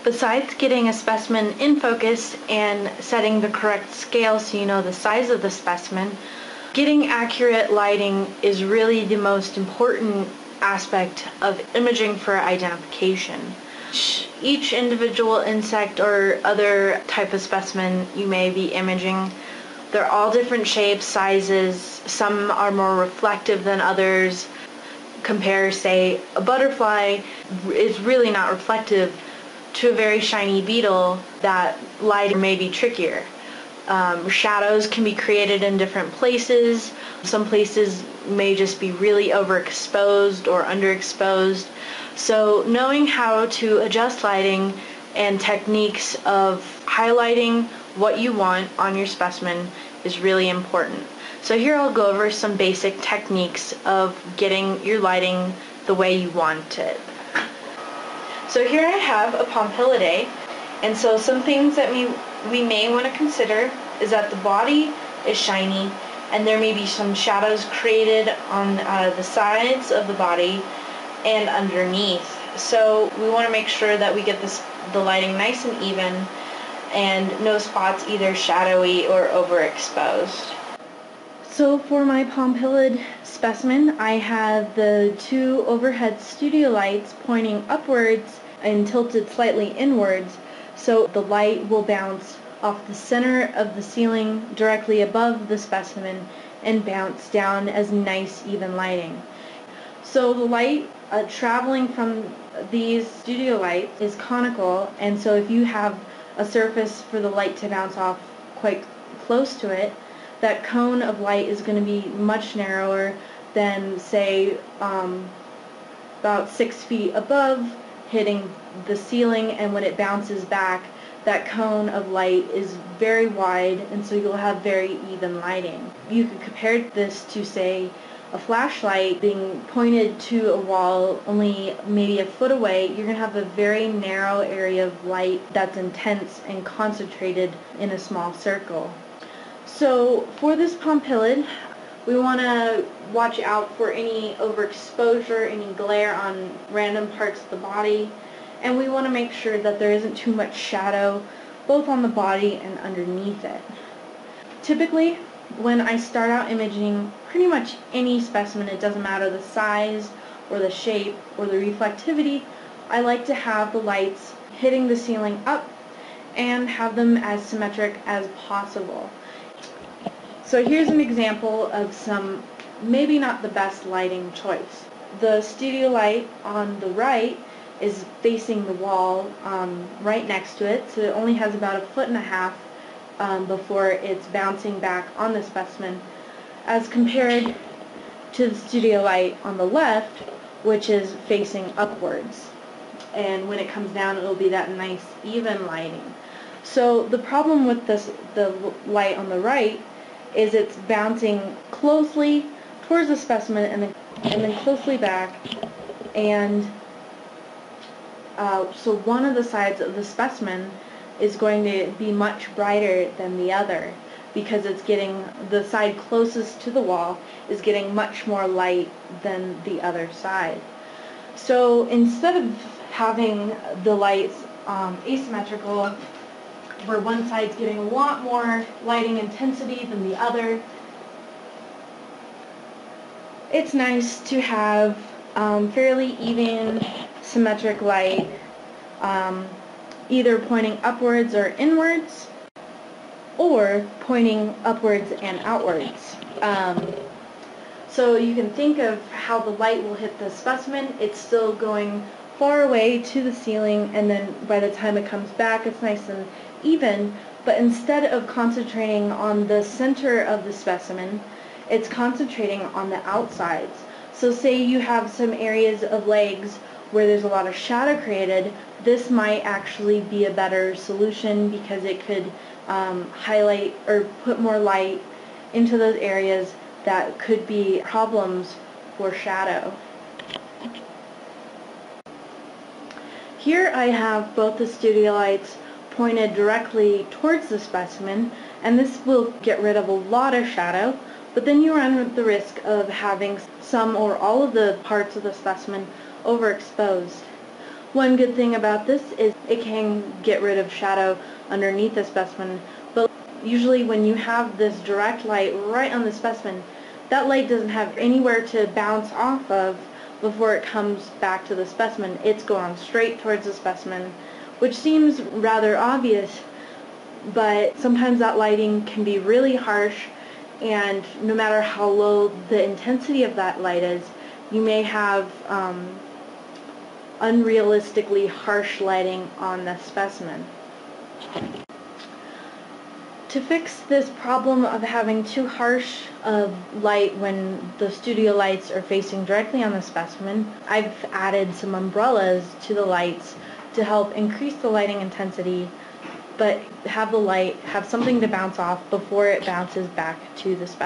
Besides getting a specimen in focus and setting the correct scale so you know the size of the specimen, getting accurate lighting is really the most important aspect of imaging for identification. Each individual insect or other type of specimen you may be imaging, they're all different shapes, sizes. Some are more reflective than others. Compare, say, a butterfly is really not reflective to a very shiny beetle. That lighting may be trickier. Shadows can be created in different places. Some places may just be really overexposed or underexposed. So knowing how to adjust lighting and techniques of highlighting what you want on your specimen is really important. So here I'll go over some basic techniques of getting your lighting the way you want it. So here I have a Pompilidae, and so some things that we may want to consider is that the body is shiny and there may be some shadows created on the sides of the body and underneath. So we want to make sure that we get the lighting nice and even and no spots either shadowy or overexposed. So for my Pompilid specimen, I have the two overhead studio lights pointing upwards and tilted slightly inwards, so the light will bounce off the center of the ceiling directly above the specimen and bounce down as nice even lighting. So the light traveling from these studio lights is conical, and so if you have a surface for the light to bounce off quite close to it, that cone of light is going to be much narrower than, say, about 6 feet above, hitting the ceiling, and when it bounces back, that cone of light is very wide, and so you'll have very even lighting. You could compare this to, say, a flashlight being pointed to a wall only maybe a foot away. You're going to have a very narrow area of light that's intense and concentrated in a small circle. So for this Pompilid, we want to watch out for any overexposure, any glare on random parts of the body, and we want to make sure that there isn't too much shadow both on the body and underneath it. Typically, when I start out imaging pretty much any specimen, it doesn't matter the size or the shape or the reflectivity, I like to have the lights hitting the ceiling up and have them as symmetric as possible. So here's an example of some maybe not the best lighting choice. The studio light on the right is facing the wall right next to it, so it only has about 1.5 feet before it's bouncing back on the specimen, as compared to the studio light on the left, which is facing upwards. And when it comes down, it'll be that nice even lighting. So the problem with the light on the right is it's bouncing closely towards the specimen and then closely back, and so one of the sides of the specimen is going to be much brighter than the other because it's getting, the side closest to the wall is getting much more light than the other side. So instead of having the lights asymmetrical, where one side's getting a lot more lighting intensity than the other, it's nice to have fairly even, symmetric light, either pointing upwards or inwards, or pointing upwards and outwards. So you can think of how the light will hit the specimen. It's still going far away to the ceiling, and then by the time it comes back, it's nice and even, but instead of concentrating on the center of the specimen, it's concentrating on the outsides. So say you have some areas of legs where there's a lot of shadow created, this might actually be a better solution because it could highlight or put more light into those areas that could be problems for shadow. Here I have both the studio lights pointed directly towards the specimen, and this will get rid of a lot of shadow, but then you run the risk of having some or all of the parts of the specimen overexposed. One good thing about this is it can get rid of shadow underneath the specimen, but usually when you have this direct light right on the specimen, that light doesn't have anywhere to bounce off of before it comes back to the specimen. It's going straight towards the specimen, which seems rather obvious, but sometimes that lighting can be really harsh, and no matter how low the intensity of that light is, you may have unrealistically harsh lighting on the specimen. To fix this problem of having too harsh of light when the studio lights are facing directly on the specimen, I've added some umbrellas to the lights to help increase the lighting intensity, but have the light have something to bounce off before it bounces back to the specimen.